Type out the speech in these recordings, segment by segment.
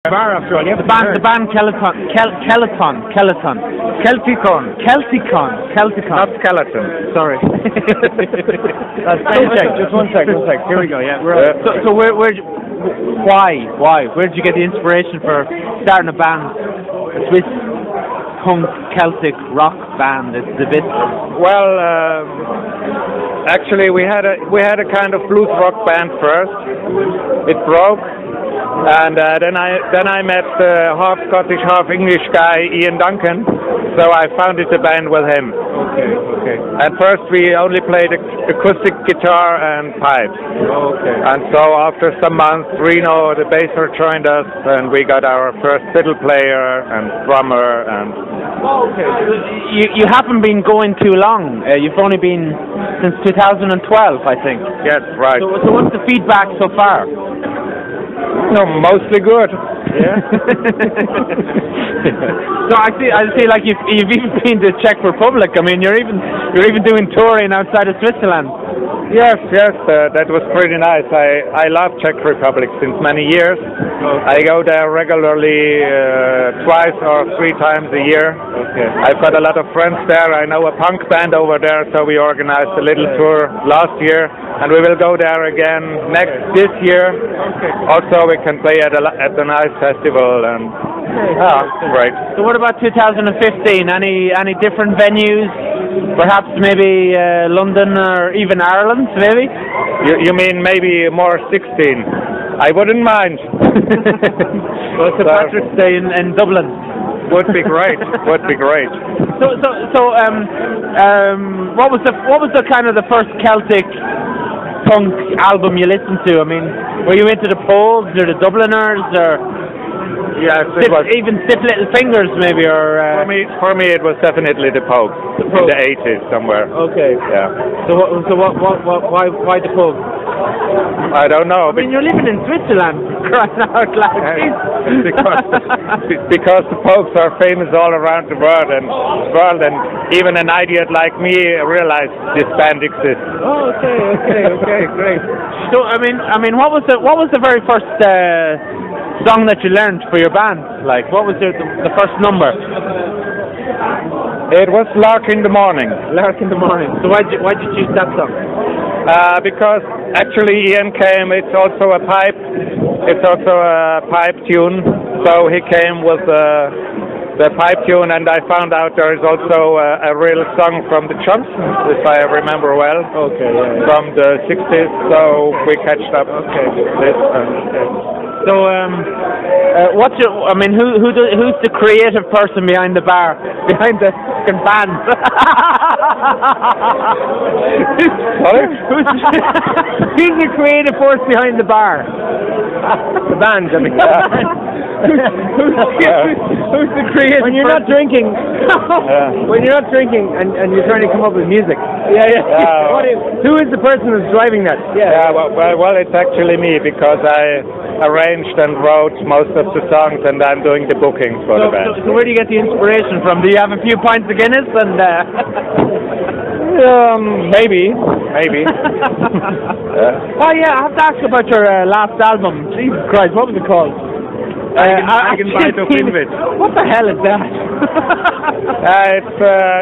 Bar after all. The band Kelticon. Not skeleton. Sorry. Just one sec. Here we go. Yeah. So why? Where did you get the inspiration for starting a band? A Swiss punk Celtic rock band. It's a bit. Well, actually, we had a kind of blues rock band first. It broke. And then I met the half Scottish, half English guy, Ian Duncan, so I founded the band with him. Okay. At first we only played acoustic guitar and pipes. Okay. And so after some months, Reno, the basser, joined us, and we got our first fiddle player and drummer. And okay. You haven't been going too long. You've only been since 2012, I think. Yes, right. So what's the feedback so far? No, mostly good. Yeah. So I see. Like you've even been to Czech Republic. I mean, you're even doing touring outside of Switzerland. Yes, that was pretty nice. I love Czech Republic since many years. Okay. I go there regularly, twice or 3 times a year. Okay. I've got a lot of friends there. I know a punk band over there, so we organized a little tour last year, and we will go there again this year. Okay. Also, we can play at a nice festival, and great. So what about 2015? Any different venues? Perhaps maybe London or even Ireland, maybe? You mean maybe more 16? I wouldn't mind. Well, St. Patrick's Day in Dublin. Would be great. So what was the kind of the first Celtic punk album you listened to? I mean, were you into the Pogues or the Dubliners or? Yes, even Stiff Little Fingers, maybe, or for me, it was definitely the Pogues in the 80s somewhere. Okay. Yeah. So why the Pogues? I don't know. I mean, you're living in Switzerland, crying out loud. Because the Pogues are famous all around the world, and even an idiot like me realized this band exists. Oh, okay, great. So I mean, what was the very first song that you learned for your band? Like, what was the first number? It was Lark in the Morning. Lark in the Morning. So why'd you choose that song? Because actually Ian came. It's also a pipe tune. So he came with the pipe tune, and I found out there is also a real song from the Johnsons, if I remember well. Okay, yeah. From the 60s. So we catched up. Okay. This. So, who's the creative person behind the bar, behind the band? Sorry? Who's the creative force behind the bar? The band, I mean. Who's the creative? When you're not drinking, and you're trying to come up with music. Who is the person who's driving that? Well, it's actually me, because I arranged and wrote most of the songs, and I'm doing the bookings for the band. So where do you get the inspiration from? Do you have a few pints of Guinness and? Maybe. Oh yeah, I have to ask about your last album. Jesus Christ, what was it called? Eigenbeit of Invit. What the hell is that?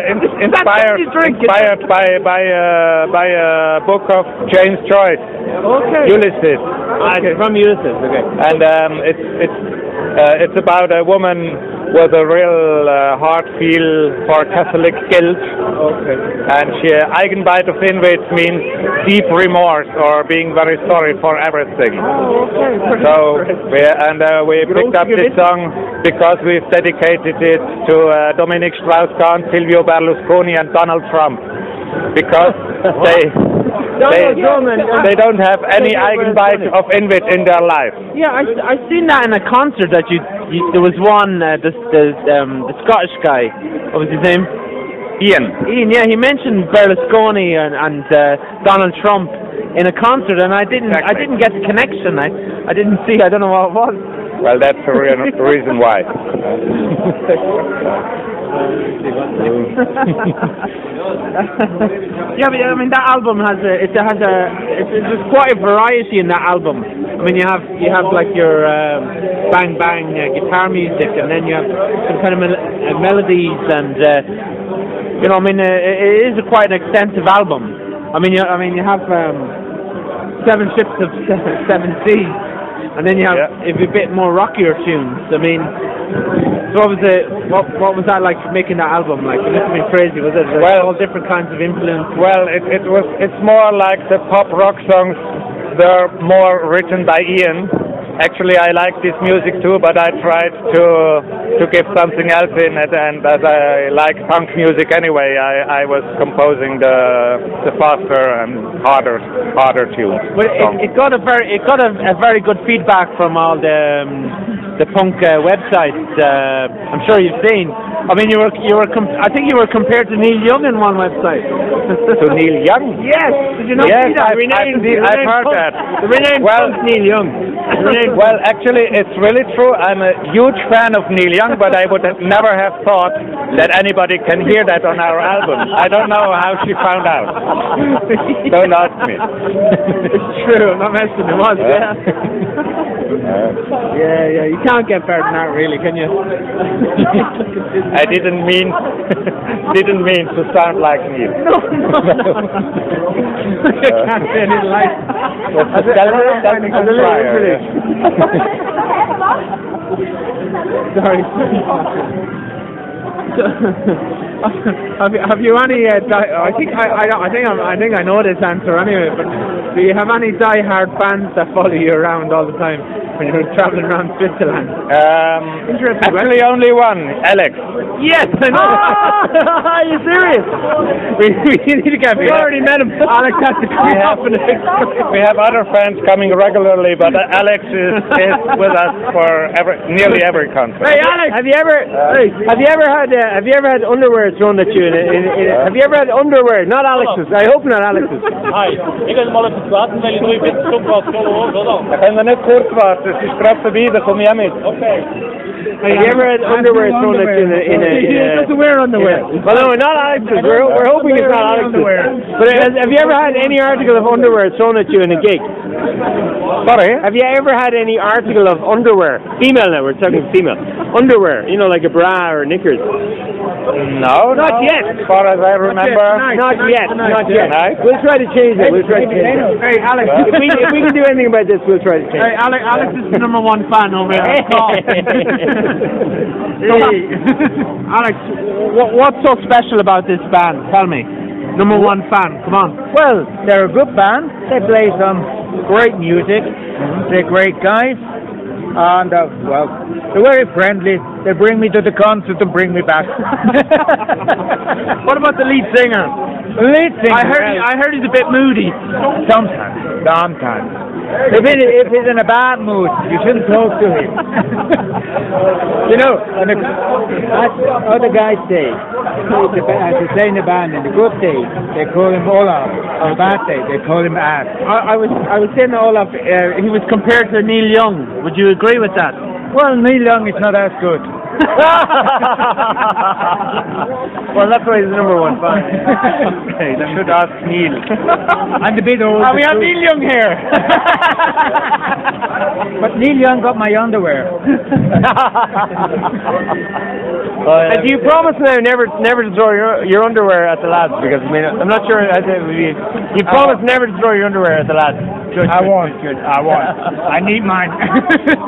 It's inspired by a book of James Joyce. Okay. Ulysses. Okay, from Ulysses. Okay. And it's about a woman with a real hard feel for Catholic guilt. Okay. And Eigenbeit of Invit means deep remorse, or being very sorry for everything. Oh, okay. So we picked up this song because we've dedicated it to Dominic Strauss-Kahn, Silvio Berlusconi, and Donald Trump, because they don't have any Eigenbeit of Invit in their life. Yeah, I seen that in a concert that there was one the Scottish guy. What was his name? Ian. Yeah, he mentioned Berlusconi and Donald Trump in a concert, and I didn't get the connection. I didn't see. I don't know what it was. Well, that's the reason why. Yeah, but I mean that album there's quite a variety in that album. I mean you have like your bang bang guitar music, and then you have some kind of melodies, and you know, I mean it is quite an extensive album. I mean you have 7 ships of 7 seas, and then you have a bit more rockier tunes. I mean, so what was that like making that album? Like, it must have been crazy, was it? All different kinds of influence. Well, it's more like the pop rock songs. They're more written by Ian. Actually, I like this music too, but I tried to give something else in it, and as I like punk music anyway, I was composing the faster and harder tunes. Well, it got a very good feedback from all the punk websites. I'm sure you've seen. I mean, I think you were compared to Neil Young in one website. To Neil Young? Yes. Did you not see that? I've heard that. The renamed Neil Young. Well, actually, it's really true. I'm a huge fan of Neil Young, but I would never have thought that anybody can hear that on our album. I don't know how she found out. Don't ask me. It's true. I'm not messing. It was. Yeah. You can't get better than that, really, can you? I didn't mean to sound like Neil. No. You can't say anything like Sorry. Have you any? I think I know this answer anyway. But do you have any die-hard fans that follow you around all the time when you're traveling around Switzerland? Actually, only one, Alex. Yes, I know. Are you serious? We need to get. We already met him. Alex has to come up in the picture. We have other fans coming regularly, but Alex is with us for nearly every concert. Hey, Alex, have you ever had underwear thrown at you? Have you ever had underwear? Not Alex's. I hope not Alex's. Hi. Ik kan mal even praten, weil du bist so was so oder? Da können wir nicht kurz warten. Es ist gerade vorbei, da komme ich auch mit. Okay. Have you ever had underwear thrown at you He doesn't wear underwear. Well, no, not Alex's. We're hoping it's not Alex's. But have you ever had any article of underwear thrown at you in a gig? Sorry? Have you ever had any article of underwear? Female now, we're talking female. Underwear, you know, like a bra or knickers. No, not yet. As far as I remember. Not yet. Nice. We'll try to change it. Hey, Alex, if we can do anything about this, we'll try to change it. Hey, Alex is the #1 fan over here. Alex, what's so special about this band? Tell me. #1 fan, come on. Well, they're a good band. They play some great music. They're great guys. And, well, they're very friendly. They bring me to the concert and bring me back. What about the lead singer? The lead singer? I heard he's a bit moody. Sometimes. If he's in a bad mood, you shouldn't talk to him. You know, that's what the guys say. As they say in the band, in the good days, they call him Olaf. On the bad day, they call him Ass. I was saying to Olaf, he was compared to Neil Young. Would you agree with that? Well, Neil Young is not as good. Well, that's why he's the #1 fan. Okay, you should ask Neil. And a bit old. We have Neil Young here. But Neil Young got my underwear. And do you promise now never to throw your underwear at the lads? Because I mean, I'm not sure. You promise never to throw your underwear at the lads. I won't. I need mine.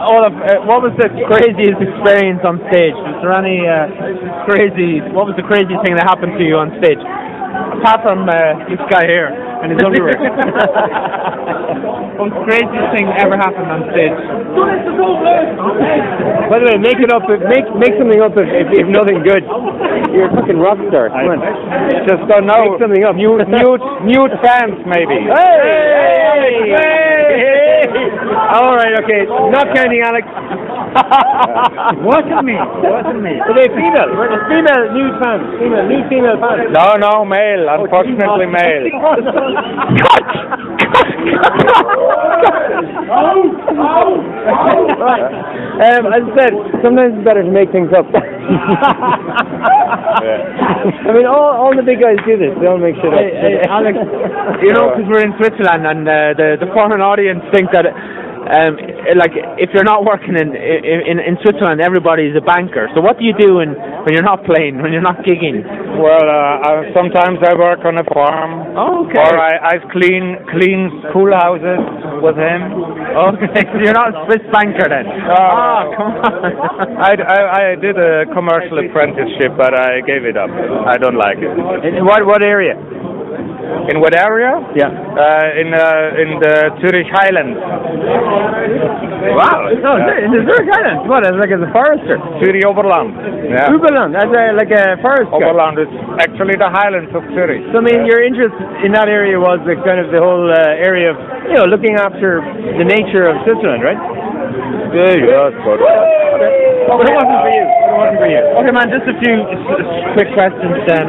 Olaf, what was the craziest experience on stage? Was there any what was the craziest thing that happened to you on stage? Apart from this guy here and his underwear. What was the craziest thing that ever happened on stage? By the way, make something up if nothing good. You're a fucking rock star. Come on. Just don't know. Make something up. Mute fans, maybe. Hey! All right, okay. Not counting Alex. Wasn't me. Wasn't me. Are they female? It's female nude pants. Nude female pants. No, male. Unfortunately, male. Right. As I said, sometimes it's better to make things up. I mean, all the big guys do this. They all make shit up. Hey, Alex, you know, because we're in Switzerland and the foreign audience think that, like, if you're not working in Switzerland, everybody's a banker. So what do you do when you're not playing, when you're not gigging? Well, sometimes I work on a farm. Oh, okay. Or I clean school houses with him. Okay, so you're not a Swiss banker then? Come on. I did a commercial apprenticeship, but I gave it up. I don't like it. In what area? In what area? Yeah. In the Zurich Highlands. Wow. No, in the Zurich Highlands. What? As like as a forester? Zurich Oberland. Yeah. Oberland. As like a forest. Oberland is actually the Highlands of Zurich. So I mean, your interest in that area was the kind of the whole area of looking after the nature of Switzerland, right? Yeah, that's good. But it wasn't for you. It wasn't for you. Okay, man, just a few quick questions then.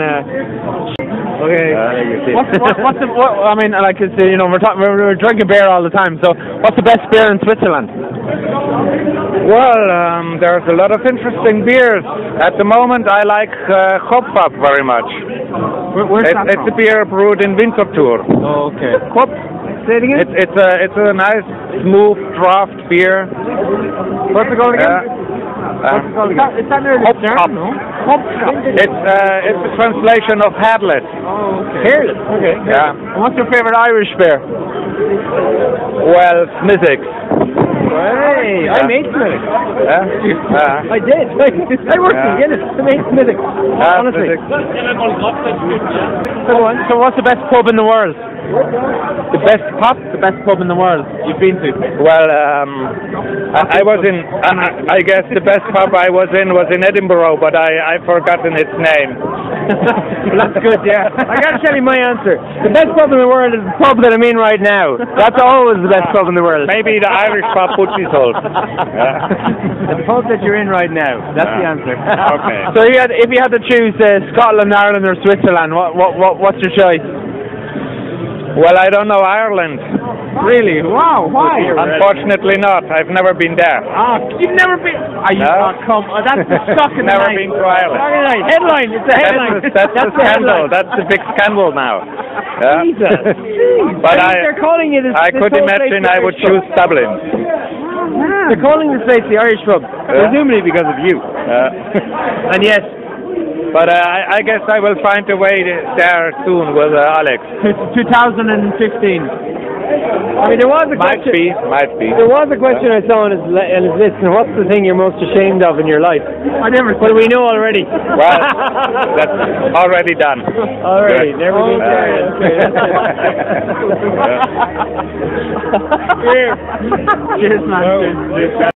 Okay. I mean, like, it's, we're drinking beer all the time. So, what's the best beer in Switzerland? Well, there's a lot of interesting beers. At the moment, I like Hopfab very much. Where's that It's a beer brewed in Winterthur. Oh, okay. Hop. Say it again. It's a nice, smooth draft beer. What's it called again? Is that near Hop. no? It's a translation of Hadlet. Oh, okay. Hairless. Okay. Yeah. And what's your favorite Irish beer? Well, Smithwick's. Hey, I made Smithwick. Yeah. I did. I worked in Guinness. I made Smithwick. Honestly. So what's the best pub in the world? The best pub? The best pub in the world you've been to? Well, I was in. I guess the best pub I was in Edinburgh, but I've forgotten its name. Well, that's good. Yeah. I got to tell you my answer. The best pub in the world is the pub that I'm in right now. That's always the best pub in the world. Maybe the Irish pub Butchie's. Yeah. The pub that you're in right now. That's the answer. Okay. So if you had to choose Scotland, Ireland, or Switzerland, what's your choice? Well, I don't know Ireland. Really? Wow. Why? Unfortunately not. I've never been there. You've never been? Are you No. not come? That's the shock of the Never night. been to Ireland. Headline. It's a headline. That's the scandal. That's the big scandal now. Yeah. Jesus. But they're calling it. I could imagine I would choose Dublin. They're calling this place the Irish pub, presumably because of you. And yes. But I guess I will find a way there soon with Alex. 2015. I mean, there was a question. Might be. There was a question I saw on his list. And what's the thing you're most ashamed of in your life? Well, we know already. Well, that's already done. Already. Good. Never been there. Cheers, man. Cheers.